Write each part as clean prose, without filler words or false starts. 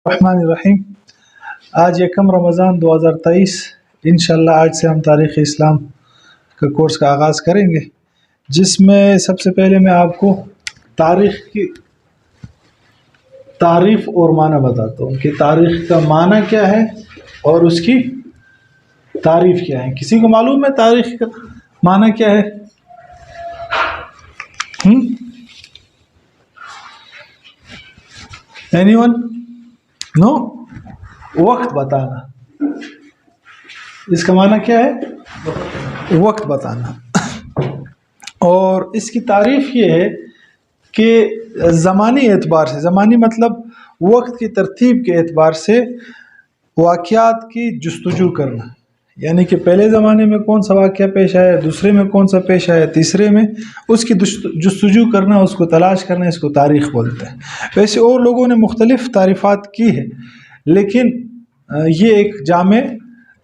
الرحمن الرحیم۔ آج یکم رمضان 2023، انشاءاللہ آج سے ہم تاریخ اسلام کا کورس کا آغاز کریں گے، جس میں سب سے پہلے میں آپ کو تاریخ کی تعریف اور معنی بتاتا ہوں کہ تاریخ کا معنی کیا ہے اور اس کی تعریف کیا ہے۔ کسی کو معلوم ہے تاریخ کا معنی کیا ہے؟ Any one? نو؟ وقت بتانا، اس کا معنی کیا ہے؟ وقت بتانا۔ اور اس کی تعریف یہ ہے کہ زمانی اعتبار سے، زمانی مطلب وقت کی ترتیب کے اعتبار سے واقعات کی جستجو کرنا، یعنی کہ پہلے زمانے میں کون سا واقعہ پیش آیا، دوسرے میں کون سا پیش آیا، تیسرے میں، اس کی جستجو کرنا، اس کو تلاش کرنا، اس کو تاریخ بولتے ہیں۔ ویسے اور لوگوں نے مختلف تعریفات کی ہے، لیکن یہ ایک جامع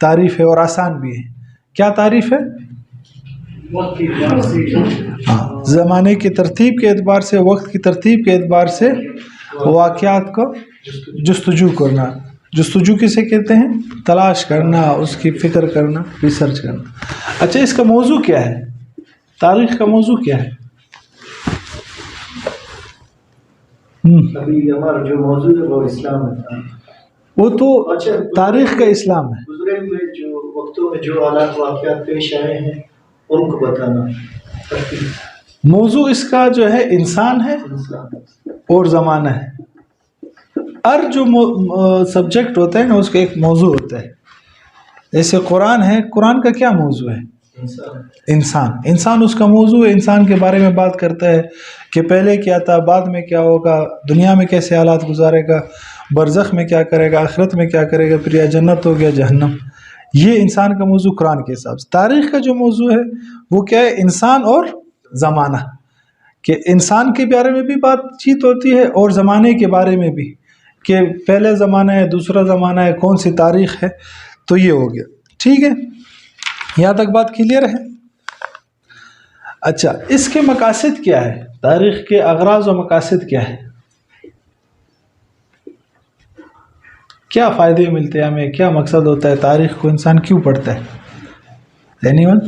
تعریف ہے اور آسان بھی ہے۔ کیا تعریف ہے؟ زمانے کی ترتیب کے اعتبار سے، وقت کی ترتیب کے اعتبار سے واقعات کو جستجو کرنا۔ جستجو کسے کہتے ہیں؟ تلاش کرنا، اس کی فکر کرنا، ریسرچ کرنا۔ اچھا، اس کا موضوع کیا ہے؟ تاریخ کا موضوع کیا ہے؟ ابھی ہمارا جو موضوع ہے وہ اسلام ہے، وہ تو تاریخ کا اسلام ہے۔ گزرے ہوئے جو وقتوں میں جو حالات واقعات پیش آئے ہیں ان کو بتانا۔ موضوع اس کا جو ہے انسان ہے اور زمانہ ہے۔ ہر جو سبجیکٹ ہوتا ہے نا، اس کا ایک موضوع ہوتا ہے۔ جیسے قرآن ہے، قرآن کا کیا موضوع ہے؟ انسان اس کا موضوع ہے۔ انسان کے بارے میں بات کرتا ہے کہ پہلے کیا تھا، بعد میں کیا ہوگا، دنیا میں کیسے حالات گزارے گا، برزخ میں کیا کرے گا، آخرت میں کیا کرے گا، پھر یا جنت ہو گیا جہنم۔ یہ انسان کا موضوع قرآن کے حساب سے۔ تاریخ کا جو موضوع ہے وہ کیا ہے؟ انسان اور زمانہ، کہ انسان کے بارے میں بھی بات چیت ہوتی ہے اور زمانے کے بارے میں بھی، کہ پہلے زمانہ ہے، دوسرا زمانہ ہے، کون سی تاریخ ہے۔ تو یہ ہو گیا، ٹھیک ہے؟ یہاں تک بات کلیئر ہے؟ اچھا، اس کے مقاصد کیا ہے؟ تاریخ کے اغراض و مقاصد کیا ہے؟ کیا فائدے ملتے ہیں ہمیں؟ کیا مقصد ہوتا ہے؟ تاریخ کو انسان کیوں پڑھتا ہے؟ Any one?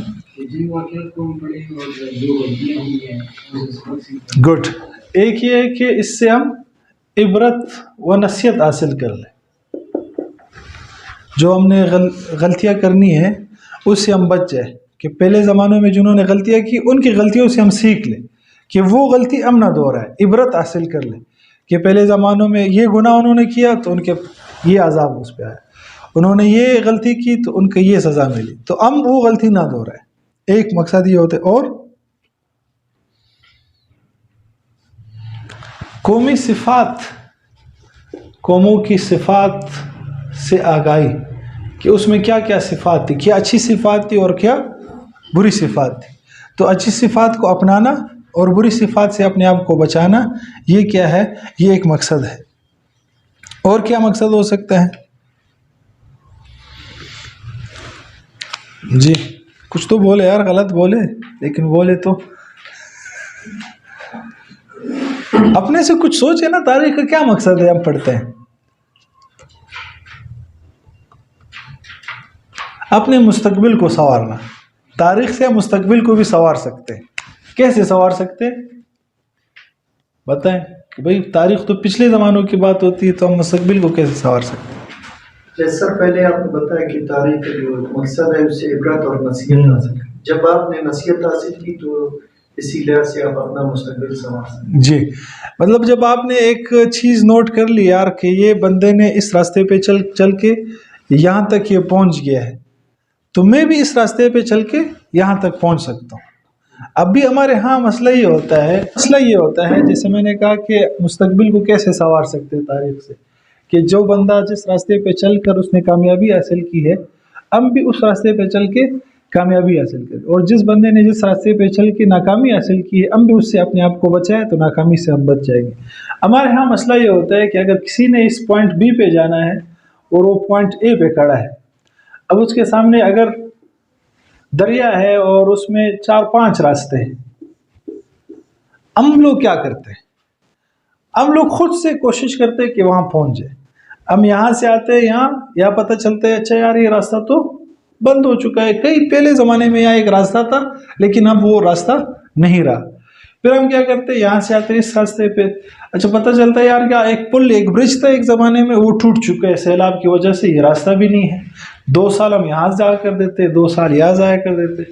گڈ۔ ایک یہ ہے کہ اس سے ہم عبرت و نصیحت حاصل کر لیں، جو ہم نے غلطیاں کرنی ہے اس سے ہم بچ جائیں، کہ پہلے زمانوں میں جنہوں نے غلطیاں کی ان کی غلطیوں سے ہم سیکھ لیں کہ وہ غلطی ہم نہ دہرائیں، عبرت حاصل کر لیں کہ پہلے زمانوں میں یہ گناہ انہوں نے کیا تو ان کے یہ عذاب اس پہ آیا، انہوں نے یہ غلطی کی تو ان کو یہ سزا ملی، تو ہم وہ غلطی نہ دہرائیں۔ ایک مقصد یہ ہوتا ہے۔ اور قومی صفات، قوموں کی صفات سے آگاہی، کہ اس میں کیا کیا صفات تھی، کیا اچھی صفات تھی اور کیا بری صفات تھی۔ تو اچھی صفات کو اپنانا اور بری صفات سے اپنے آپ کو بچانا، یہ کیا ہے؟ یہ ایک مقصد ہے۔ اور کیا مقصد ہو سکتا ہے؟ جی کچھ تو بولے یار، غلط بولے لیکن بولے تو اپنے سے کچھ سوچے نا، تاریخ کا کیا مقصد ہے ہم پڑھتے ہیں؟ اپنے مستقبل کو سنوارنا۔ تاریخ سے ہم مستقبل کو بھی سنوار سکتے ہیں۔ کیسے سنوار سکتے ہیں؟ بتائیں کہ بھئی تاریخ تو پچھلے زمانوں کی بات ہوتی ہے، تو ہم مستقبل کو کیسے سنوار سکتے ہیں؟ جیسا پہلے آپ نے بتایا کہ تاریخ کا جو مقصد ہے اس سے عبرت اور نصیحت حاصل کی۔ جب آپ نے نصیحت حاصل کی تو اسی لحاظ سے آپ اپنا مستقبل سنوار سکتے ہیں۔ جی، مطلب جب آپ نے ایک چیز نوٹ کر لی یار کہ یہ بندے نے اس راستے پہ چل کے یہاں تک یہ پہنچ گیا ہے، تو میں بھی اس راستے پہ چل کے یہاں تک پہنچ سکتا ہوں۔ اب بھی ہمارے ہاں مسئلہ یہ ہوتا ہے جیسے میں نے کہا کہ مستقبل کو کیسے سنوار سکتے ہیں تاریخ سے، کہ جو بندہ جس راستے پہ چل کر اس نے کامیابی حاصل کی ہے، ہم بھی اس راستے پہ چل کے کامیابی حاصل کریں، اور جس بندے نے جس راستے پہ چل کے ناکامی حاصل کی ہے، ہم بھی اس سے اپنے آپ کو بچائیں تو ناکامی سے ہم بچ جائیں گے۔ ہمارے ہاں مسئلہ یہ ہوتا ہے کہ اگر کسی نے اس پوائنٹ بی پہ جانا ہے اور وہ پوائنٹ اے پہ کھڑا ہے، اب اس کے سامنے اگر دریا ہے اور اس میں 4-5 راستے ہیں، ہم لوگ کیا کرتے ہیں؟ ہم لوگ خود سے کوشش کرتے ہیں کہ وہاں پہنچ جائے۔ ہم یہاں سے آتے ہیں یہاں پتہ چلتا ہے اچھا یار یہ راستہ تو بند ہو چکا ہے. کئی پہلے زمانے میں یہاں ایک راستہ تھا لیکن اب وہ راستہ نہیں رہا. پھر ہم کیا کرتے ہیں یہاں سے آتے ہیں اس راستے پہ, اچھا پتہ چلتا ہے یار کیا ایک پل ایک برج تھا ایک زمانے میں وہ ٹوٹ چکا ہے سیلاب کی وجہ سے, یہ راستہ بھی نہیں ہے. 2 سال ہم یہاں ضائع کر دیتے, 2 سال یہاں ضائع کر دیتے.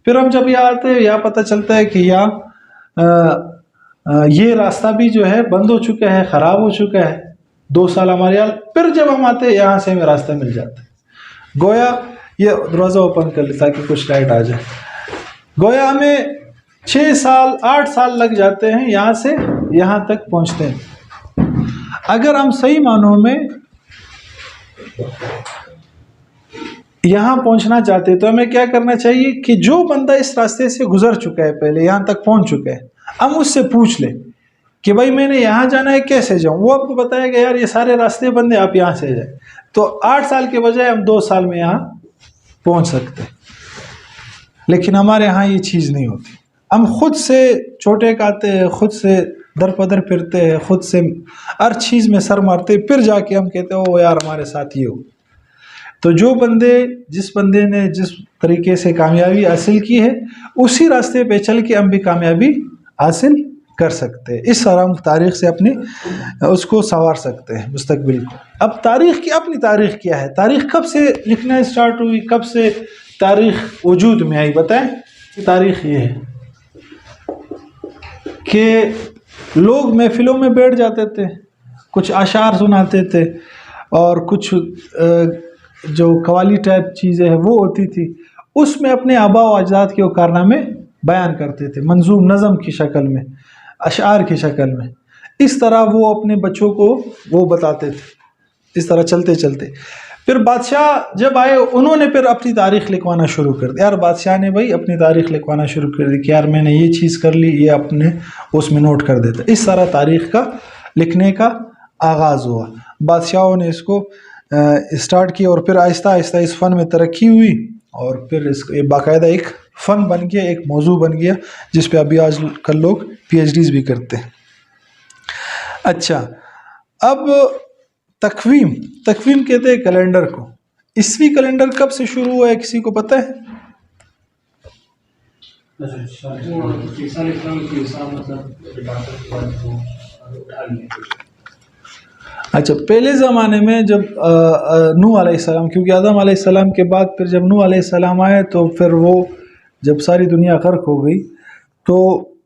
پھر ہم جب یہاں آتے ہیں یہاں پتہ چلتا ہے کہ یہاں یہ راستہ بھی جو ہے بند ہو چکا ہے, خراب ہو چکا ہے. 2 سال ہمارے یہاں. پھر جب ہم آتے ہیں یہاں سے ہمیں راستہ مل جاتا ہے. گویا یہ دروازہ اوپن کر لے تاکہ کچھ لائٹ آ جائے. گویا ہمیں 6 سال 8 سال لگ جاتے ہیں یہاں سے یہاں تک پہنچتے ہیں. اگر ہم صحیح معنوں میں یہاں پہنچنا چاہتے تو ہمیں کیا کرنا چاہیے کہ جو بندہ اس راستے سے گزر چکا ہے پہلے یہاں تک پہنچ چکا ہے, ہم اس سے پوچھ لیں کہ بھائی میں نے یہاں جانا ہے کیسے جاؤں. وہ آپ کو بتائے گا یار یہ سارے راستے بند ہیں آپ یہاں سے جائیں. تو 8 سال کے بجائے ہم 2 سال میں یہاں پہنچ سکتے ہیں. لیکن ہمارے یہاں یہ چیز نہیں ہوتی. ہم خود سے چوٹے کھاتے ہیں, خود سے در پدر پھرتے ہیں, خود سے ہر چیز میں سر مارتے, پھر جا کے ہم کہتے ہیں او یار ہمارے ساتھ یہ ہو. تو جس بندے نے جس طریقے سے کامیابی حاصل کی ہے اسی راستے پہ چل کے ہم بھی کامیابی حاصل کر سکتے ہیں. اس طرح ہم تاریخ سے اپنی اس کو سنوار سکتے ہیں مستقبل کو. اب تاریخ کی اپنی تاریخ کیا ہے, تاریخ کب سے لکھنا اسٹارٹ ہوئی, کب سے تاریخ وجود میں آئی. بتائیں. تاریخ یہ ہے کہ لوگ محفلوں میں بیٹھ جاتے تھے, کچھ اشعار سناتے تھے اور کچھ جو قوالی ٹائپ چیزیں ہیں وہ ہوتی تھی, اس میں اپنے آباء و اجداد کے وہ کارنامے بیان کرتے تھے منظوم نظم کی شکل میں, اشعار کی شکل میں. اس طرح وہ اپنے بچوں کو وہ بتاتے تھے. اس طرح چلتے چلتے پھر بادشاہ جب آئے انہوں نے پھر اپنی تاریخ لکھوانا شروع کر دیا. یار بادشاہ نے بھائی اپنی تاریخ لکھوانا شروع کر دی کہ یار میں نے یہ چیز کر لی, یہ اپنے اس میں نوٹ کر دیتا. اس طرح تاریخ کا لکھنے کا آغاز ہوا. بادشاہوں نے اس کو اسٹارٹ کیا اور پھر آہستہ آہستہ اس فن میں ترقی ہوئی اور پھر اس باقاعدہ ایک فن بن گیا, ایک موضوع بن گیا جس پہ ابھی آج کل لوگ PhDs بھی کرتے ہیں. اچھا, اب تقویم کہتے ہیں کیلنڈر کو. عیسوی کیلنڈر کب سے شروع ہوا ہے کسی کو پتہ ہے؟ اچھا, پہلے زمانے میں جب نوح علیہ السلام, کیونکہ آدم علیہ السلام کے بعد پھر جب نوح علیہ السلام آئے تو پھر وہ جب ساری دنیا غرق ہو گئی تو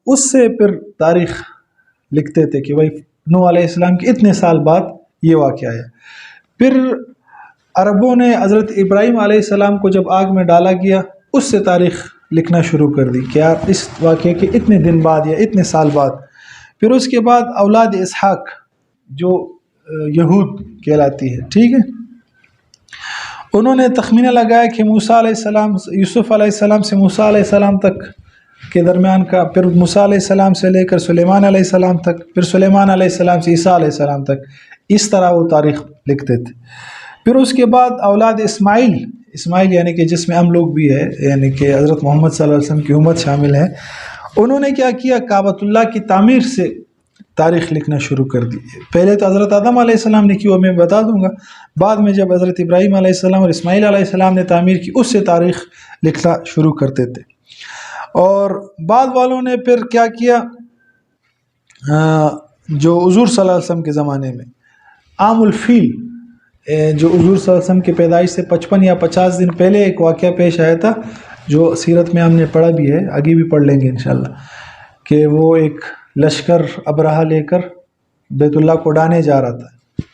اس سے پھر تاریخ لکھتے تھے کہ بھائی نوح علیہ السلام کے اتنے سال بعد یہ واقعہ ہے. پھر عربوں نے حضرت ابراہیم علیہ السلام کو جب آگ میں ڈالا گیا اس سے تاریخ لکھنا شروع کر دی کہ یار اس واقعے کے اتنے دن بعد یا اتنے سال بعد. پھر اس کے بعد اولاد اسحاق جو یہود کہلاتی ہے, ٹھیک ہے, انہوں نے تخمینہ لگایا کہ موسیٰ علیہ السلام یوسف علیہ السلام سے موسیٰ علیہ السلام تک کے درمیان کا, پھر موسیٰ علیہ السلام سے لے کر سلیمان علیہ السلام تک, پھر سلیمان علیہ السلام سے عیسیٰ علیہ السلام تک. اس طرح وہ تاریخ لکھتے تھے. پھر اس کے بعد اولاد اسماعیل یعنی کہ جس میں ہم لوگ بھی ہے, یعنی کہ حضرت محمد صلی اللہ علیہ وسلم کی امت شامل ہے, انہوں نے کیا کیا کعبۃ اللہ کی تعمیر سے تاریخ لکھنا شروع کر دی. پہلے تو حضرت آدم علیہ السلام نے کی, وہ میں بتا دوں گا. بعد میں جب حضرت ابراہیم علیہ السلام اور اسماعیل علیہ السلام نے تعمیر کی اس سے تاریخ لکھنا شروع کرتے تھے. اور بعد والوں نے پھر کیا کیا, جو حضور صلی اللہ علیہ وسلم کے زمانے میں عام الفیل, جو حضور صلی اللہ علیہ وسلم کی پیدائش سے 55 یا 50 دن پہلے ایک واقعہ پیش آیا تھا جو سیرت میں ہم نے پڑھا بھی ہے, آگے بھی پڑھ لیں گے انشاءاللہ, کہ وہ ایک لشکر ابرہہ لے کر بیت اللہ کو اڑانے جا رہا تھا.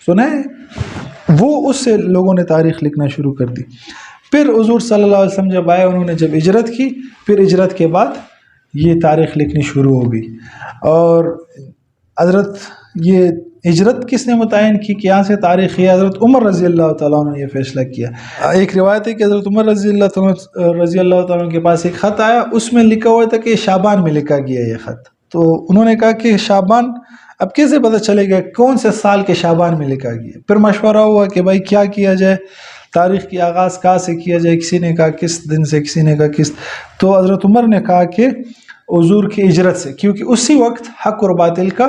سنا ہے وہ, اس سے لوگوں نے تاریخ لکھنا شروع کر دی. پھر حضور صلی اللہ علیہ وسلم جب آئے انہوں نے جب ہجرت کی, پھر ہجرت کے بعد یہ تاریخ لکھنی شروع ہو گئی. اور حضرت یہ ہجرت کس نے متعین کی کہ یہاں سے تاریخ ہے؟ حضرت عمر رضی اللہ تعالیٰ عنہ نے یہ فیصلہ کیا. ایک روایت ہے کہ حضرت عمر رضی اللہ تعالیٰ عنہ کے پاس ایک خط آیا, اس میں لکھا ہوا تھا کہ شعبان میں لکھا گیا یہ خط. تو انہوں نے کہا کہ شعبان, اب کیسے پتہ چلے گا کون سے سال کے شعبان میں لکھا گیا؟ پھر مشورہ ہوا کہ بھائی کیا کیا جائے, تاریخ کی آغاز کہاں سے کیا جائے. کسی نے کہا کس دن سے, کسی نے کہا کس. تو حضرت عمر نے کہا کہ حضور کی ہجرت سے, کیونکہ اسی وقت حق اور باطل کا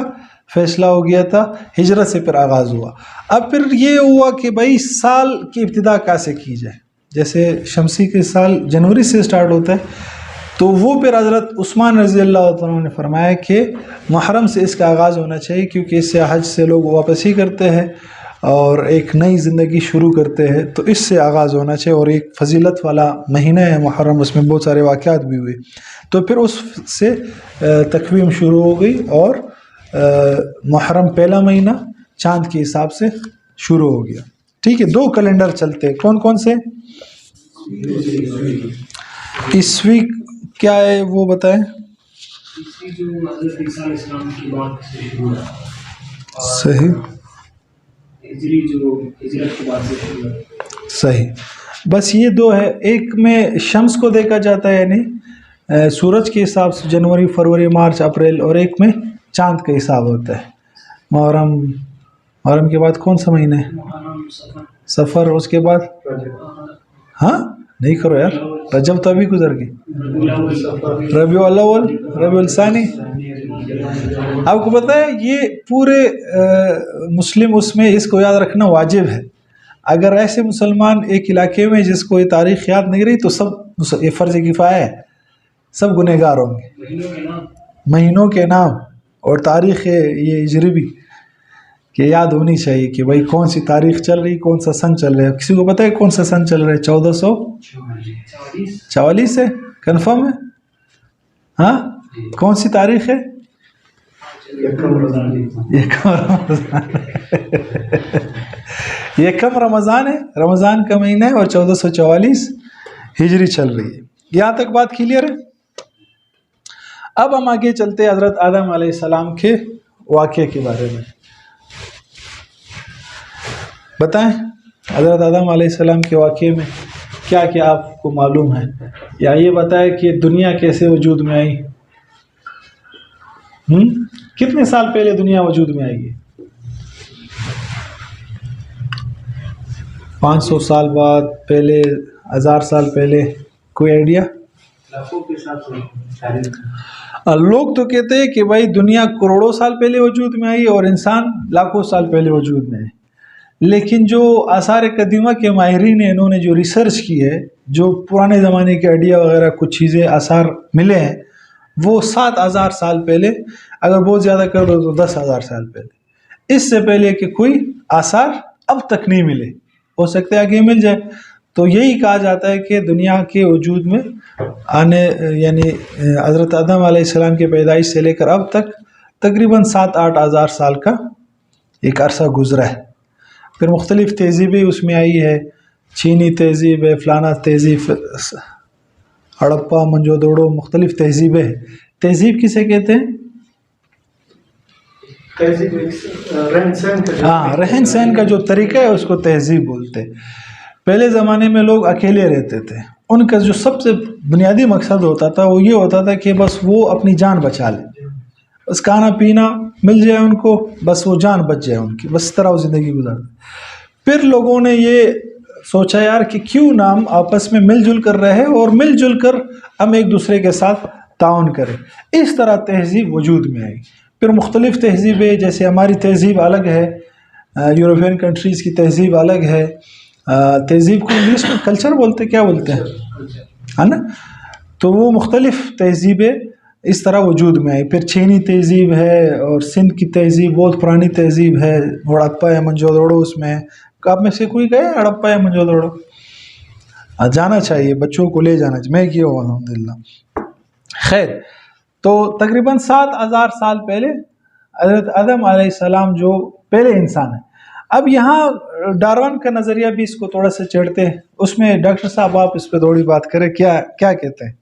فیصلہ ہو گیا تھا, ہجرت سے پھر آغاز ہوا. اب پھر یہ ہوا کہ بھائی سال کی ابتدا کیسے کی جائے, جیسے شمسی کے سال جنوری سے سٹارٹ ہوتا ہے, تو وہ پھر حضرت عثمان رضی اللہ عنہ نے فرمایا کہ محرم سے اس کا آغاز ہونا چاہیے, کیونکہ اس سے حج سے لوگ واپسی کرتے ہیں اور ایک نئی زندگی شروع کرتے ہیں, تو اس سے آغاز ہونا چاہیے. اور ایک فضیلت والا مہینہ ہے محرم, اس میں بہت سارے واقعات بھی ہوئے, تو پھر اس سے تقویم شروع ہو گئی اور محرم پہلا مہینہ چاند کے حساب سے شروع ہو گیا. ٹھیک ہے, 2 کیلنڈر چلتے ہیں, کون کون سے؟ عیسوی کیا ہے وہ بتائیں. صحیح صحیح, بس یہ 2 ہے. ایک میں شمس کو دیکھا جاتا ہے یعنی سورج کے حساب سے جنوری, فروری, مارچ, اپریل, اور ایک میں چاند کا حساب ہوتا ہے. محرم کے بعد کون سا مہینہ ہے؟ سفر. اس کے بعد ہاں نہیں کرو یار, رجب تو ابھی گزر گئی. ربیع الاول, ربیع الثانی. آپ کو پتہ ہے یہ پورے مسلم اس میں اس کو یاد رکھنا واجب ہے. اگر ایسے مسلمان ایک علاقے میں جس کو یہ تاریخ یاد نہیں رہی تو سب یہ فرض کفایہ ہے, سب گنہگار ہوں گے. مہینوں کے نام اور تاریخ یہ ہجری بھی کہ یاد ہونی چاہیے کہ بھائی کون سی تاریخ چل رہی, کون سا سن چل رہا ہے. کسی کو پتہ ہے کون سا سن چل رہا ہے؟ 1444 ہے, کنفرم ہے؟ ہاں, کون سی تاریخ ہے؟ یکم رمضان ہے, رمضان کا مہینہ ہے, اور 1444 ہجری چل رہی ہے. یہاں تک بات کلیئر ہے. اب ہم آگے چلتے حضرت آدم علیہ السلام کے واقعے کے بارے میں. بتائیں حضرت آدم علیہ السلام کے واقعے میں کیا کیا آپ کو معلوم ہے, یا یہ بتائیں کہ دنیا کیسے وجود میں آئی. کتنے سال پہلے دنیا وجود میں آئی ہے؟ 500 سال بعد, پہلے 1000 سال پہلے, کوئی آئیڈیا؟ لوگ تو کہتے ہیں کہ بھائی دنیا کروڑوں سال پہلے وجود میں آئی اور انسان لاکھوں سال پہلے وجود میں ہے. لیکن جو آثار قدیمہ کے ماہرین ہیں, انہوں نے جو ریسرچ کی ہے, جو پرانے زمانے کے آئیڈیا وغیرہ کچھ چیزیں آثار ملے ہیں, وہ 7000 سال پہلے, اگر بہت زیادہ کر دو تو 10,000 سال پہلے. اس سے پہلے کہ کوئی آثار اب تک نہیں ملے, ہو سکتا ہے آگے مل جائے. تو یہی کہا جاتا ہے کہ دنیا کے وجود میں آنے یعنی حضرت آدم علیہ السلام کی پیدائش سے لے کر اب تک تقریباً 7-8 ہزار سال کا ایک عرصہ گزرا ہے. پھر مختلف تہذیبیں اس میں آئی ہے, چینی تہذیب ہے, فلانا تہذیب, ہڑپا, منجو-دوڑو, مختلف تہذیبیں ہیں. تہذیب کسے کہتے ہیں؟ ہاں, رہن سہن کا جو طریقہ ہے اس کو تہذیب بولتے ہیں. پہلے زمانے میں لوگ اکیلے رہتے تھے, ان کا جو سب سے بنیادی مقصد ہوتا تھا وہ یہ ہوتا تھا کہ بس وہ اپنی جان بچا لیں, بس کھانا پینا مل جائے ان کو, بس وہ جان بچ جائے ان کی, بس اس طرح وہ زندگی گزارتے. پھر لوگوں نے یہ سوچا یار کہ کیوں نہ ہم آپس میں مل جل کر رہے اور مل جل کر ہم ایک دوسرے کے ساتھ تعاون کریں. اس طرح تہذیب وجود میں آئی. پھر مختلف تہذیبیں, جیسے ہماری تہذیب الگ ہے, یورپین کنٹریز کی تہذیب الگ ہے. تہذیب کو انگلش میں کلچر بولتے, کیا بولتے ہیں, ہے نا. تو وہ مختلف تہذیبیں اس طرح وجود میں آئی. پھر چینی تہذیب ہے, اور سندھ کی تہذیب بہت پرانی تہذیب ہے, ہڑپا ہے, منجو-دوڑو اس میں ہے. آپ میں سے کوئی گئے ہڑپا ہے, منجو-دوڑو؟ جانا چاہیے, بچوں کو لے جانا چاہیے, میں کیا ہوں الحمدللہ. خیر, تو تقریباً 7000 سال پہلے حضرت آدم علیہ السلام جو پہلے انسان ہیں. اب یہاں ڈارون کا نظریہ بھی اس کو تھوڑا سا چڑھتے ہیں, اس میں ڈاکٹر صاحب آپ اس پہ تھوڑی بات کریں, کیا کہتے ہیں؟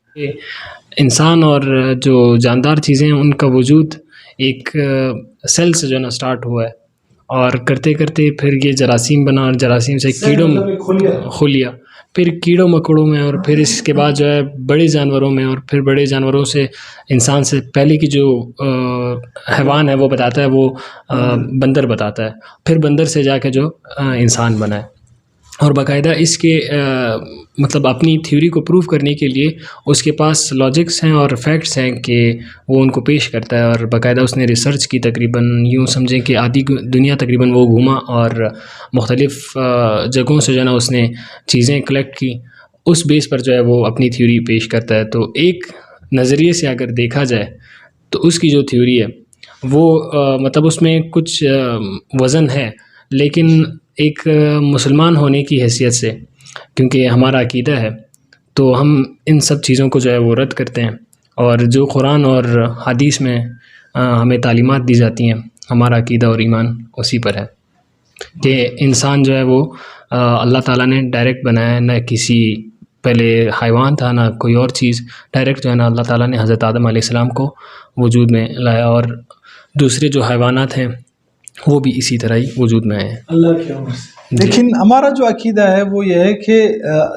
انسان اور جو جاندار چیزیں ہیں ان کا وجود ایک سیل سے جو ہے نا اسٹارٹ ہوا ہے, اور کرتے کرتے پھر یہ جراثیم بنا, اور جراثیم سے خلیہ, پھر کیڑوں مکوڑوں میں, اور پھر اس کے بعد جو ہے بڑے جانوروں میں, اور پھر بڑے جانوروں سے انسان سے پہلے کی جو حیوان ہے وہ بتاتا ہے, وہ بندر بتاتا ہے, پھر بندر سے جا کے جو انسان بنا ہے. اور باقاعدہ اس کے مطلب اپنی تھیوری کو پروف کرنے کے لیے اس کے پاس لاجکس ہیں اور فیکٹس ہیں کہ وہ ان کو پیش کرتا ہے. اور باقاعدہ اس نے ریسرچ کی، تقریباً یوں سمجھیں کہ آدھی دنیا تقریباً وہ گھوما اور مختلف جگہوں سے جو ہے نا اس نے چیزیں کلیکٹ کی. اس بیس پر جو ہے وہ اپنی تھیوری پیش کرتا ہے. تو ایک نظریے سے اگر دیکھا جائے تو اس کی جو تھیوری ہے وہ مطلب اس میں کچھ وزن ہے، لیکن ایک مسلمان ہونے کی حیثیت سے، کیونکہ ہمارا عقیدہ ہے، تو ہم ان سب چیزوں کو جو ہے وہ رد کرتے ہیں. اور جو قرآن اور حدیث میں ہمیں تعلیمات دی جاتی ہیں، ہمارا عقیدہ اور ایمان اسی پر ہے کہ انسان جو ہے وہ اللہ تعالیٰ نے ڈائریکٹ بنایا ہے، نہ کسی پہلے حیوان تھا نہ کوئی اور چیز. ڈائریکٹ جو ہے نا اللہ تعالیٰ نے حضرت آدم علیہ السلام کو وجود میں لایا، اور دوسرے جو حیوانات ہیں وہ بھی اسی طرح ہی وجود میں آئے ہیں اللہ کے عمر سے. لیکن ہمارا جو عقیدہ ہے وہ یہ ہے کہ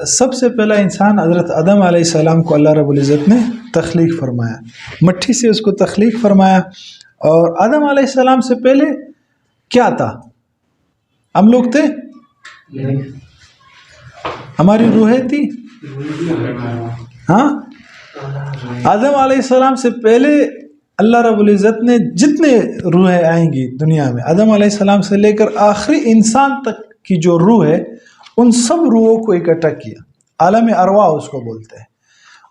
سب سے پہلا انسان حضرت آدم علیہ السلام کو اللہ رب العزت نے تخلیق فرمایا، مٹی سے اس کو تخلیق فرمایا. اور آدم علیہ السلام سے پہلے کیا تھا؟ ہم لوگ تھے، ہماری روحیں تھی. ہاں، آدم علیہ السلام سے پہلے اللہ رب العزت نے جتنے روحیں آئیں گی دنیا میں، آدم علیہ السلام سے لے کر آخری انسان تک کی جو روح ہے، ان سب روحوں کو اکٹھا کیا. عالم ارواح اس کو بولتے ہیں.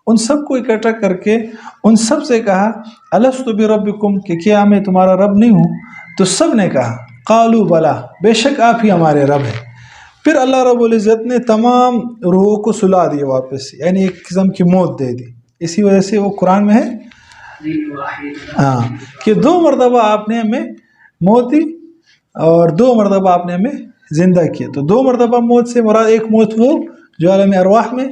ان سب کو اکٹھا کر کے ان سب سے کہا الست بربکم، کہ کیا میں تمہارا رب نہیں ہوں؟ تو سب نے کہا قالوا بلا، بے شک آپ ہی ہمارے رب ہیں. پھر اللہ رب العزت نے تمام روحوں کو سلا دیا واپس، یعنی ایک قسم کی موت دے دی. اسی وجہ سے وہ قرآن میں ہے ہاں کہ 2 مرتبہ آپ نے ہمیں موت دی اور 2 مرتبہ آپ نے ہمیں زندہ کیا. تو 2 مرتبہ موت سے مراد ایک موت وہ جو عالم ارواح میں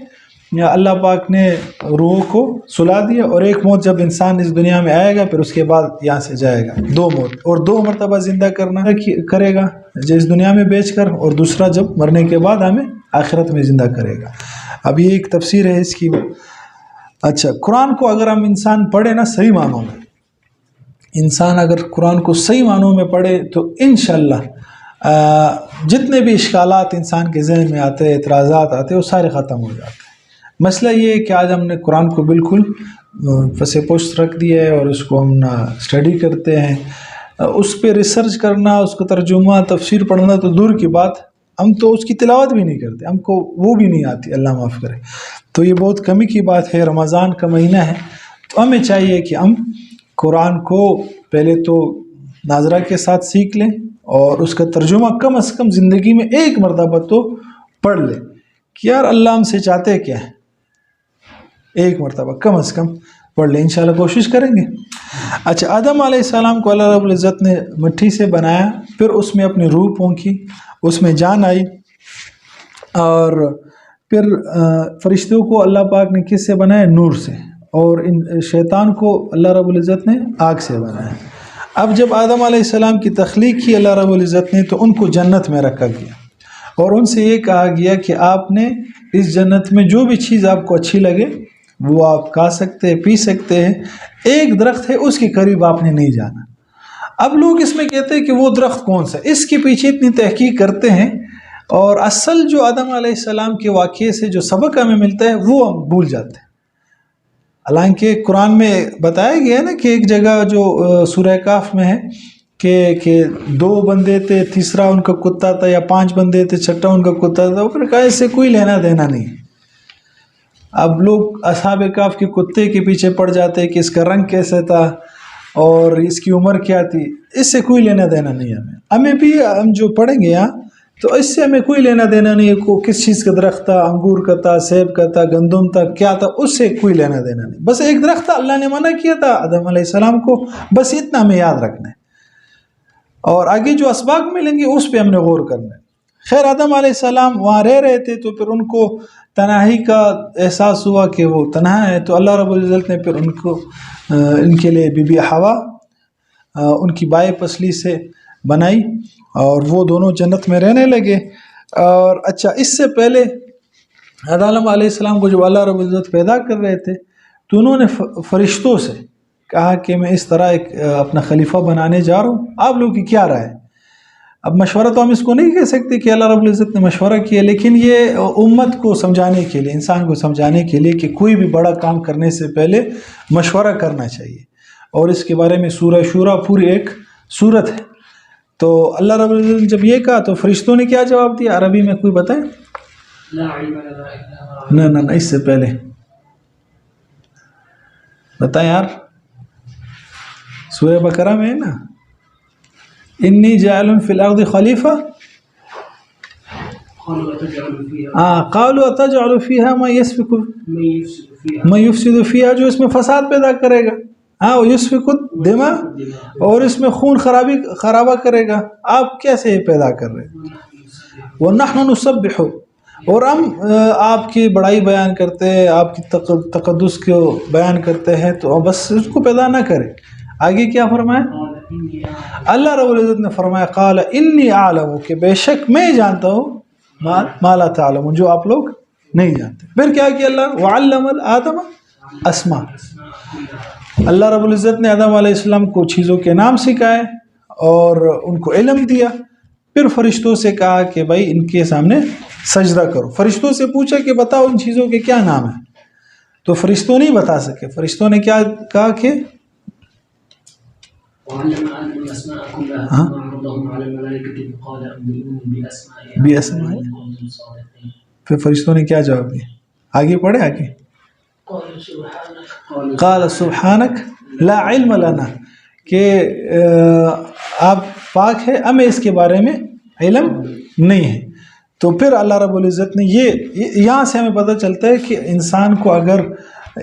یا اللہ پاک نے روح کو سلا دیا، اور ایک موت جب انسان اس دنیا میں آئے گا پھر اس کے بعد یہاں سے جائے گا. 2 موت، اور 2 مرتبہ زندہ کرے گا اس دنیا میں بیچ کر، اور دوسرا جب مرنے کے بعد ہمیں آخرت میں زندہ کرے گا. اب یہ ایک تفسیر ہے اس کی. اچھا، قرآن کو اگر ہم انسان پڑھے نا صحیح معنوں میں، انسان اگر قرآن کو صحیح معنوں میں پڑھے تو انشاءاللہ جتنے بھی اشکالات انسان کے ذہن میں آتے ہیں، اعتراضات آتے ہیں، وہ سارے ختم ہو جاتے ہیں. مسئلہ یہ ہے کہ آج ہم نے قرآن کو بالکل پس پشت رکھ دیا ہے اور اس کو ہم نہ اسٹڈی کرتے ہیں. اس پہ ریسرچ کرنا، اس کو ترجمہ تفسیر پڑھنا تو دور کی بات، ہم تو اس کی تلاوت بھی نہیں کرتے، ہم کو وہ بھی نہیں آتی، اللہ معاف کرے. تو یہ بہت کمی کی بات ہے. رمضان کا مہینہ ہے تو ہمیں چاہیے کہ ہم قرآن کو پہلے تو ناظرہ کے ساتھ سیکھ لیں، اور اس کا ترجمہ کم از کم زندگی میں 1 مرتبہ تو پڑھ لیں کہ یار اللہ ہم سے چاہتے کیا ہے. 1 مرتبہ کم از کم پڑھ لیں، انشاءاللہ کوشش کریں گے. اچھا، آدم علیہ السلام کو اللہ رب العزت نے مٹی سے بنایا، پھر اس میں اپنی روح پھونکی، اس میں جان آئی. اور پھر فرشتوں کو اللہ پاک نے کس سے بنایا؟ نور سے. اور ان شیطان کو اللہ رب العزت نے آگ سے بنایا. اب جب آدم علیہ السلام کی تخلیق کی اللہ رب العزت نے، تو ان کو جنت میں رکھا گیا، اور ان سے یہ کہا گیا کہ آپ نے اس جنت میں جو بھی چیز آپ کو اچھی لگے وہ آپ کھا سکتے ہیں، پی سکتے ہیں. ایک درخت ہے اس کے قریب آپ نے نہیں جانا. اب لوگ اس میں کہتے ہیں کہ وہ درخت کون سا، اس کے پیچھے اتنی تحقیق کرتے ہیں، اور اصل جو آدم علیہ السلام کے واقعے سے جو سبق ہمیں ملتا ہے وہ ہم بھول جاتے ہیں. حالانکہ قرآن میں بتایا گیا ہے نا کہ ایک جگہ جو سورہ کہف میں ہے کہ 2 بندے تھے، تیسرا ان کا کتا تھا، یا 5 بندے تھے، چھٹا ان کا کتا تھا. پھر کہا اس سے کوئی لینا دینا نہیں. اب لوگ اصحاب کہف کے کتے کے پیچھے پڑ جاتے ہیں کہ اس کا رنگ کیسا تھا اور اس کی عمر کیا تھی. اس سے کوئی لینا دینا نہیں ہے. ہمیں بھی ہم جو پڑھیں گے یہاں تو اس سے ہمیں کوئی لینا دینا نہیں ہے. کس چیز کا درخت تھا، انگور کا تھا، سیب کا تھا، گندم تھا، کیا تھا، اس سے کوئی لینا دینا نہیں. بس ایک درخت تھا، اللہ نے منع کیا تھا آدم علیہ السلام کو، بس اتنا ہمیں یاد رکھنا ہے. اور آگے جو اسباق ملیں گے اس پہ ہم نے غور کرنا ہے. خیر، آدم علیہ السلام وہاں رہ رہے تھے تو پھر ان کو تنہائی کا احساس ہوا کہ وہ تنہا ہے. تو اللہ رب العزت نے پھر ان کے لیے بی بی حوا ان کی بائیں پسلی سے بنائی، اور وہ دونوں جنت میں رہنے لگے. اور اچھا، اس سے پہلے آدم علیہ السلام کو جب اللہ رب العزت پیدا کر رہے تھے تو انہوں نے فرشتوں سے کہا کہ میں اس طرح ایک اپنا خلیفہ بنانے جا رہا ہوں، آپ لوگوں کی کیا رائے؟ اب مشورہ تو ہم اس کو نہیں کہہ سکتے کہ اللہ رب العزت نے مشورہ کیا، لیکن یہ امت کو سمجھانے کے لیے، انسان کو سمجھانے کے لیے کہ کوئی بھی بڑا کام کرنے سے پہلے مشورہ کرنا چاہیے. اور اس کے بارے میں سورہ شورا پوری ایک سورت ہے. تو اللہ رب العزت نے جب یہ کہا تو فرشتوں نے کیا جواب دیا عربی میں کوئی بتائیں؟ نہ اس سے پہلے بتائیں یار، سورہ بقرہ میں ہے نا، انی جاعل فی الارض خلیفہ، قالوا اتجعل فیہا من یفسد فیہا، جو اس میں فساد پیدا کرے گا، یسفک الدماء، اور اس میں خون خرابہ کرے گا، آپ کیسے یہ پیدا کر رہے ہیں؟ وَنَحْنُ نُسَبِّحُ، اور ہم آپ کی بڑائی بیان کرتے ہیں، آپ کی تقدس کو بیان کرتے ہیں، تو بس اس کو پیدا نہ کریں. آگے کیا فرمایا اللہ رب العزت نے؟ فرمایا قال انی اعلم، کہ بے شک میں جانتا ہوں ما لا تعلمون، جو آپ لوگ نہیں جانتے. پھر کیا کیا اللہ؟ وعلم آدم اسماء، اللہ رب العزت نے آدم علیہ السلام کو چیزوں کے نام سکھائے اور ان کو علم دیا. پھر فرشتوں سے کہا کہ بھائی ان کے سامنے سجدہ کرو. فرشتوں سے پوچھا کہ بتاؤ ان چیزوں کے کیا نام ہیں، تو فرشتوں نہیں بتا سکے. فرشتوں نے کیا کہا کہ پھر فرشتوں نے کیا جواب دیا؟ آگے پڑھے آگے. قال سبحانک لا علم لنا، کہ آپ پاک ہے، ہمیں اس کے بارے میں علم نہیں ہے. تو پھر اللہ رب العزت نے یہاں سے ہمیں پتہ چلتا ہے کہ انسان کو اگر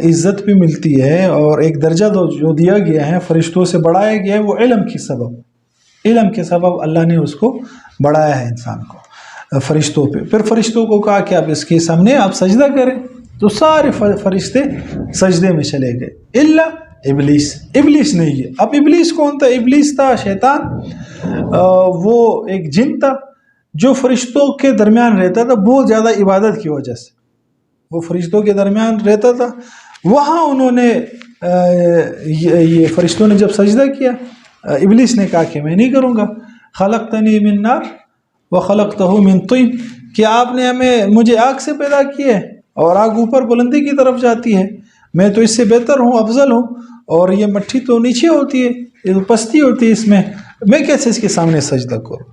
عزت بھی ملتی ہے اور ایک درجہ جو دیا گیا ہے، فرشتوں سے بڑھایا گیا ہے، وہ علم کے سبب اللہ نے اس کو بڑھایا ہے انسان کو فرشتوں پہ. پھر فرشتوں کو کہا کہ اب اس کے سامنے آپ سجدہ کریں، تو سارے فرشتے سجدے میں چلے گئے الا ابلیس نہیں ہے. اب ابلیس کون تھا؟ ابلیس تھا شیطان، وہ ایک جن تھا جو فرشتوں کے درمیان رہتا تھا بہت زیادہ عبادت کی وجہ سے. وہ فرشتوں کے درمیان رہتا تھا، وہاں انہوں نے یہ فرشتوں نے جب سجدہ کیا، ابلیس نے کہا کہ میں نہیں کروں گا. خلقتنی من نار وخلقتہ من طین، کہ آپ نے مجھے آگ سے پیدا کیا ہے اور آگ اوپر بلندی کی طرف جاتی ہے، میں تو اس سے بہتر ہوں، افضل ہوں، اور یہ مٹھی تو نیچے ہوتی ہے، یہ پستی ہوتی ہے، اس میں کیسے اس کے سامنے سجدہ کروں؟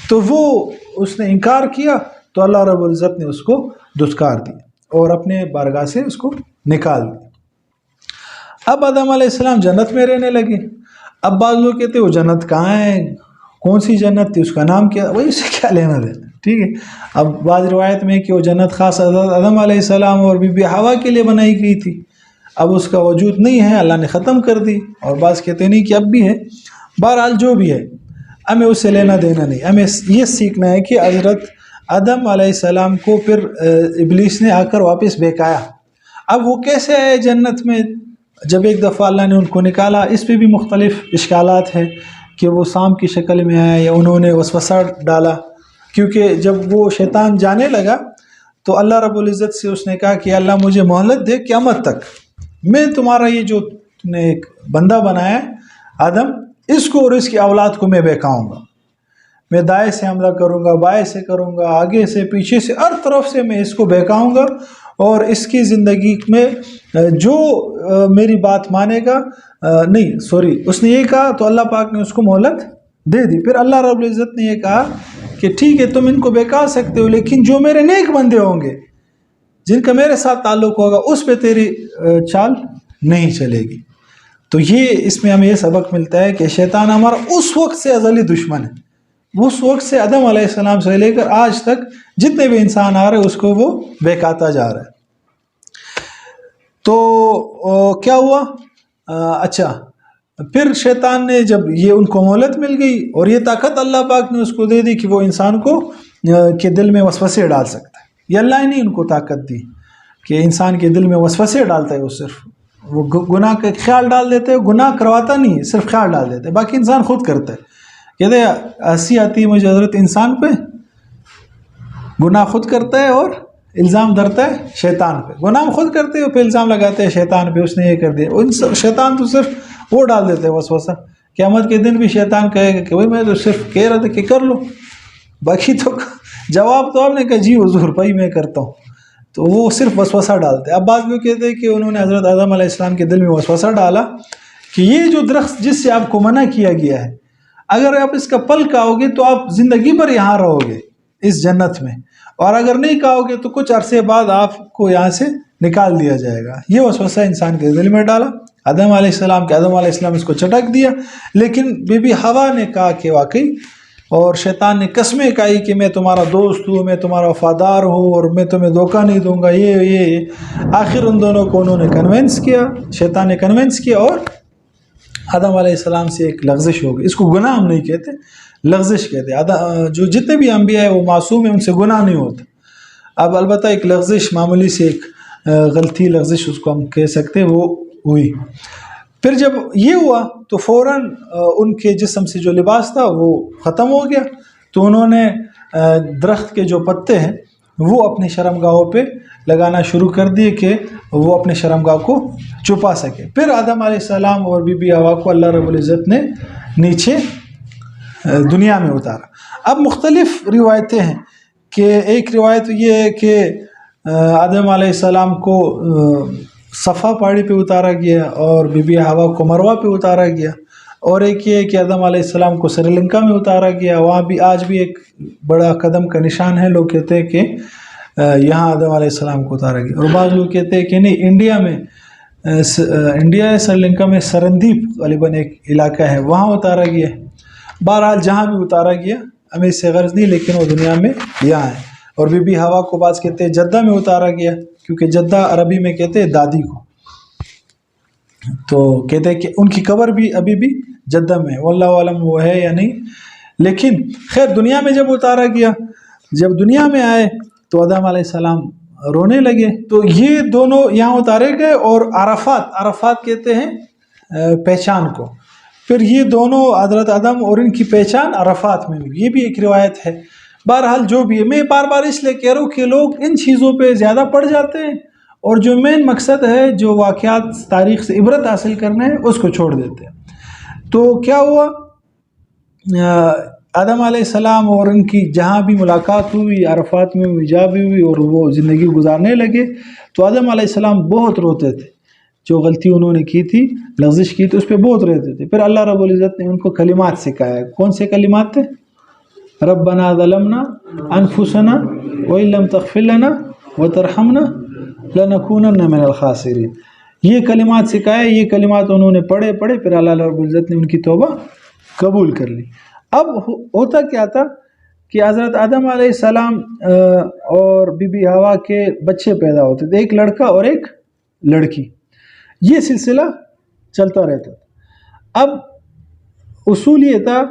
تو وہ اس نے انکار کیا، تو اللہ رب العزت نے اس کو دھتکار دیا اور اپنے بارگاہ سے اس کو نکال دیا. اب آدم علیہ السلام جنت میں رہنے لگے. اب بعض لوگ کہتے ہیں وہ جنت کہاں ہے، کون سی جنت تھی، اس کا نام کیا، وہی سے کیا لینا دینا. ٹھیک ہے، اب بعض روایت میں کہ وہ جنت خاص آدم علیہ السلام اور بی بی حوا کے لیے بنائی گئی تھی، اب اس کا وجود نہیں ہے، اللہ نے ختم کر دی. اور بعض کہتے نہیں کہ اب بھی ہے. بہرحال جو بھی ہے، ہمیں اس سے لینا دینا نہیں. ہمیں یہ سیکھنا ہے کہ حضرت آدم علیہ السلام کو پھر ابلیس نے آ کر واپس بہکایا. اب وہ کیسے آئے جنت میں؟ جب ایک دفعہ اللہ نے ان کو نکالا، اس پہ بھی مختلف اشکالات ہیں کہ وہ سانپ کی شکل میں آیا یا انہوں نے وسوسہ ڈالا. کیونکہ جب وہ شیطان جانے لگا تو اللہ رب العزت سے اس نے کہا کہ اللہ مجھے مہلت دے قیامت تک، میں تمہارا یہ جو تم نے ایک بندہ بنایا ہے آدم، اس کو اور اس کی اولاد کو میں بہکاؤں گا. میں دائیں سے حملہ کروں گا، بائیں سے کروں گا، آگے سے پیچھے سے، ہر طرف سے میں اس کو بہکاؤں گا، اور اس کی زندگی میں جو میری بات مانے گا اس نے یہ کہا تو اللہ پاک نے اس کو مہلت دے دی. پھر اللہ رب العزت نے یہ کہا کہ ٹھیک ہے تم ان کو بہکا سکتے ہو، لیکن جو میرے نیک بندے ہوں گے، جن کا میرے ساتھ تعلق ہوگا، اس پہ تیری چال نہیں چلے گی. تو اس میں ہمیں یہ سبق ملتا ہے کہ شیطان ہمارا اس وقت سے ازلی دشمن ہے. اس وقت سے آدم علیہ السلام سے لے کر آج تک جتنے بھی انسان آ رہے ہیں اس کو وہ بہکاتا جا رہا ہے. تو کیا ہوا؟ اچھا، پھر شیطان نے جب یہ ان کو مہلت مل گئی اور یہ طاقت اللہ پاک نے اس کو دے دی کہ وہ انسان کو کے دل میں وسوسے ڈال سکتا ہے. یہ اللہ نے ان کو طاقت دی کہ انسان کے دل میں وسوسے ڈالتا ہے. وہ صرف وہ گناہ کا خیال ڈال دیتے ہیں، گناہ کرواتا نہیں ہے، صرف خیال ڈال دیتے ہیں، باقی انسان خود کرتا ہے. کہتے ہیں ہنسی آتی ہے مجھے حضرت انسان پہ، گناہ خود کرتا ہے اور الزام دھرتا ہے شیطان پہ. گناہ خود کرتے ہیں پھر الزام لگاتے ہیں شیطان پہ، اس نے یہ کر دیا. شیطان تو صرف وہ ڈال دیتے ہیں وسوسہ. قیامت کے دن بھی شیطان کہے گا کہ بھائی میں تو صرف کہہ رہا تھا کہ کر لو، باقی تو جواب تو آپ نے کہا جی حضور بھائی میں کرتا ہوں، تو وہ صرف وسوسہ ڈالتے ہیں۔ اب بعض لوگ کہتے ہیں کہ انہوں نے حضرت آدم علیہ السلام کے دل میں وسوسہ ڈالا کہ یہ جو درخت جس سے آپ کو منع کیا گیا ہے، اگر آپ اس کا پھل کھاؤ گے تو آپ زندگی بھر یہاں رہو گے اس جنت میں، اور اگر نہیں کھاؤ گے تو کچھ عرصے بعد آپ کو یہاں سے نکال دیا جائے گا۔ یہ وسوسہ انسان کے دل میں ڈالا آدم علیہ السلام اس کو چٹک دیا، لیکن بی بی حوا نے کہا کہ واقعی، اور شیطان نے قسمیں کھائی کہ میں تمہارا دوست ہوں، میں تمہارا وفادار ہوں، اور میں تمہیں دھوکہ نہیں دوں گا، یہ آخر ان دونوں کو انہوں نے کنونس کیا، شیطان نے کنونس کیا، اور آدم علیہ السلام سے ایک لغزش ہو گئی۔ اس کو گناہ ہم نہیں کہتے، لغزش کہتے ہیں۔ جو جتنے بھی انبیاء ہیں وہ معصوم ہیں، ان سے گناہ نہیں ہوتا۔ اب البتہ ایک لغزش، معمولی سے ایک غلطی لغزش اس کو ہم کہہ سکتے ہیں، وہ ہوئی۔ پھر جب یہ ہوا تو فوراً ان کے جسم سے جو لباس تھا وہ ختم ہو گیا، تو انہوں نے درخت کے جو پتے ہیں وہ اپنے شرمگاہوں پہ لگانا شروع کر دیے کہ وہ اپنے شرمگاہ کو چھپا سکے۔ پھر آدم علیہ السلام اور بی بی حوا کو اللہ رب العزت نے نیچے دنیا میں اتارا۔ اب مختلف روایتیں ہیں کہ ایک روایت یہ ہے کہ آدم علیہ السلام کو صفا پہاڑی پہ اتارا گیا اور بی بی حوا کو مروہ پہ اتارا گیا، اور ایک یہ ہے کہ آدم علیہ السلام کو سری لنکا میں اتارا گیا، وہاں بھی آج بھی ایک بڑا قدم کا نشان ہے، لوگ کہتے ہیں کہ یہاں آدم علیہ السلام کو اتارا گیا، اور بعض لوگ کہتے ہیں کہ نہیں، انڈیا ہے سری لنکا میں سرندیپ غالباً ایک علاقہ ہے، وہاں اتارا گیا۔ بہرحال جہاں بھی اتارا گیا ہمیں اس سے غرض نہیں، لیکن وہ دنیا میں یہاں ہے۔ اور بی بی حوا کو بعض کہتے ہیں جدہ میں اتارا گیا، کیونکہ جدہ عربی میں کہتے ہیں دادی کو، تو کہتے ہیں کہ ان کی قبر بھی ابھی بھی جدہ میں، واللہ عالم وہ ہے یا نہیں، لیکن خیر دنیا میں جب اتارا گیا، جب دنیا میں آئے تو آدم علیہ السلام رونے لگے، تو یہ دونوں یہاں اتارے گئے، اور عرفات کہتے ہیں پہچان کو، پھر یہ دونوں حضرت آدم اور ان کی پہچان عرفات میں ہوئی، یہ بھی ایک روایت ہے۔ بہرحال جو بھی ہے، میں بار بار اس لیے کہہ رہا ہوں کہ لوگ ان چیزوں پہ زیادہ پڑ جاتے ہیں، اور جو مین مقصد ہے، جو واقعات تاریخ سے عبرت حاصل کرنا ہے، اس کو چھوڑ دیتے ہیں۔ تو کیا ہوا، آدم علیہ السلام اور ان کی جہاں بھی ملاقات ہوئی، عرفات میں ہوئی، جہاں بھی ہوئی، اور وہ زندگی گزارنے لگے، تو آدم علیہ السلام بہت روتے تھے، جو غلطی انہوں نے کی تھی، لغزش کی تھی، اس پہ بہت روتے تھے۔ پھر اللہ رب العزت نے ان کو کلمات سکھایا۔ کون سے کلمات تھے؟ ربنا ظلمنا انفسنا وان لم تغفر لنا وترحمنا لنکونن من الخاسرین، یہ کلمات سکھائے، یہ کلمات انہوں نے پڑھے، پھر اللہ رب العزت نے ان کی توبہ قبول کر لی۔ اب ہوتا کیا تھا کہ حضرت آدم علیہ السلام اور بی بی حوا کے بچے پیدا ہوتے تھے، ایک لڑکا اور ایک لڑکی، یہ سلسلہ چلتا رہتا تھا۔ اب اصول یہ تھا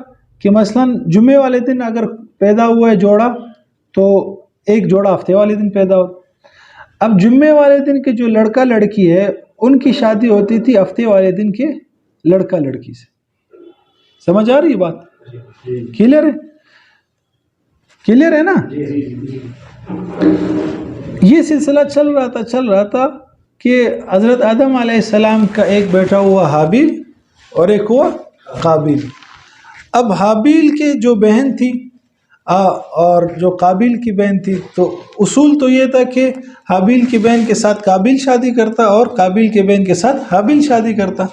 کہ مثلا جمعے والے دن اگر پیدا ہوا ہے جوڑا، تو ایک جوڑا ہفتے والے دن پیدا ہو۔ اب جمعے والے دن کے جو لڑکا لڑکی ہے، ان کی شادی ہوتی تھی ہفتے والے دن کے لڑکا لڑکی سے۔ سمجھ آ رہی بات؟ کلیئر ہے نا؟ یہ سلسلہ چل رہا تھا کہ حضرت آدم علیہ السلام کا ایک بیٹا ہوا حابیل اور ایک ہوا قابیل۔ اب حابیل کے جو بہن تھی اور جو قابیل کی بہن تھی، تو اصول تو یہ تھا کہ حابیل کی بہن کے ساتھ قابیل شادی کرتا اور قابیل کی بہن کے ساتھ حابیل شادی کرتا۔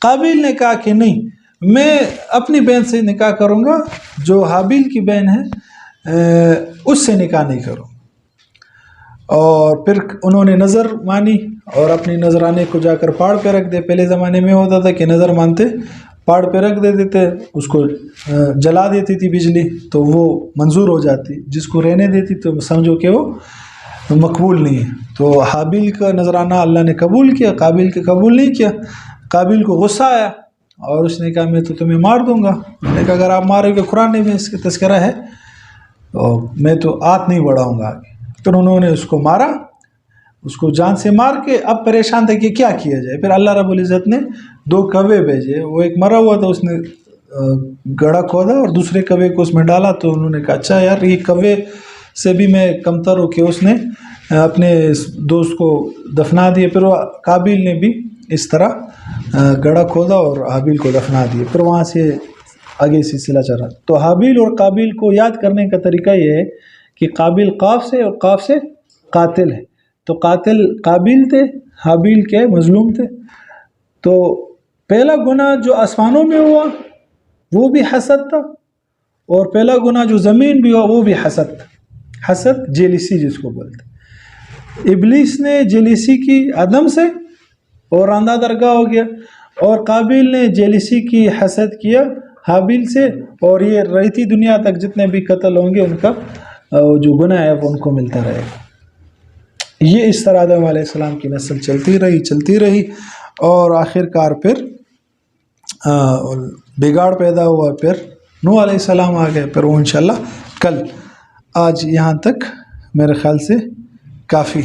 قابیل نے کہا کہ نہیں، میں اپنی بہن سے نکاح کروں گا، جو حابیل کی بہن ہے اس سے نکاح نہیں کروں۔ اور پھر انہوں نے نظر مانی، اور اپنی نظرانے کو جا کر پہاڑ پہ رکھ دے۔ پہلے زمانے میں ہوتا تھا کہ نظر مانتے پہاڑ پہ رکھ دیتے تھے، اس کو جلا دیتی تھی بجلی تو وہ منظور ہو جاتی، جس کو رہنے دیتی تو سمجھو کہ وہ مقبول نہیں ہے۔ تو حابیل کا نظرانہ اللہ نے قبول کیا، قابیل کے قبول نہیں کیا۔ قابیل کو غصہ آیا اور اس نے کہا میں تو تمہیں مار دوں گا۔ میں نے کہا اگر آپ مارو گے، قرآن میں اس کا تذکرہ ہے، اور میں تو ہاتھ نہیں بڑھاؤں گا آگے۔ پھر انہوں نے اس کو مارا، اس کو جان سے مار کے اب پریشان تھے کہ کیا کیا جائے۔ پھر اللہ رب العزت نے 2 کوے بھیجے، وہ ایک مرا ہوا تھا، اس نے گڑھا کھودا اور دوسرے کوے کو اس میں ڈالا، تو انہوں نے کہا اچھا یار، یہ کوے سے بھی میں کمتر ہو، کہ اس نے اپنے دوست کو دفنا دیے۔ پھر وہ قابیل نے بھی اس طرح گڑھا کھودا اور حابیل کو دفنا دیے۔ پھر وہاں سے آگے سلسلہ چل رہا. تو حابیل اور قابیل کو یاد کرنے کا طریقہ یہ ہے کہ قابیل قاف سے اور قاف سے قاتل ہے. تو قاتل قابیل تھے، حابیل کے مظلوم تھے. تو پہلا گناہ جو آسمانوں میں ہوا وہ بھی حسد تھا، اور پہلا گناہ جو زمین بھی ہوا وہ بھی حسد تھا. حسد جیلیسی جس کو بولتے. ابلیس نے جیلیسی کی عدم سے اور راندہ درگاہ ہو گیا، اور قابیل نے جیلیسی کی حسد کیا حابیل سے، اور یہ رہتی دنیا تک جتنے بھی قتل ہوں گے ان کا جو گناہ ہے وہ ان کو ملتا رہے گا. یہ اس طرح آدم علیہ السلام کی نسل چلتی رہی اور آخر کار پھر بگاڑ پیدا ہوا. پھر نوح علیہ السلام آ گئے. پھر وہ انشاءاللہ کل. آج یہاں تک میرے خیال سے کافی.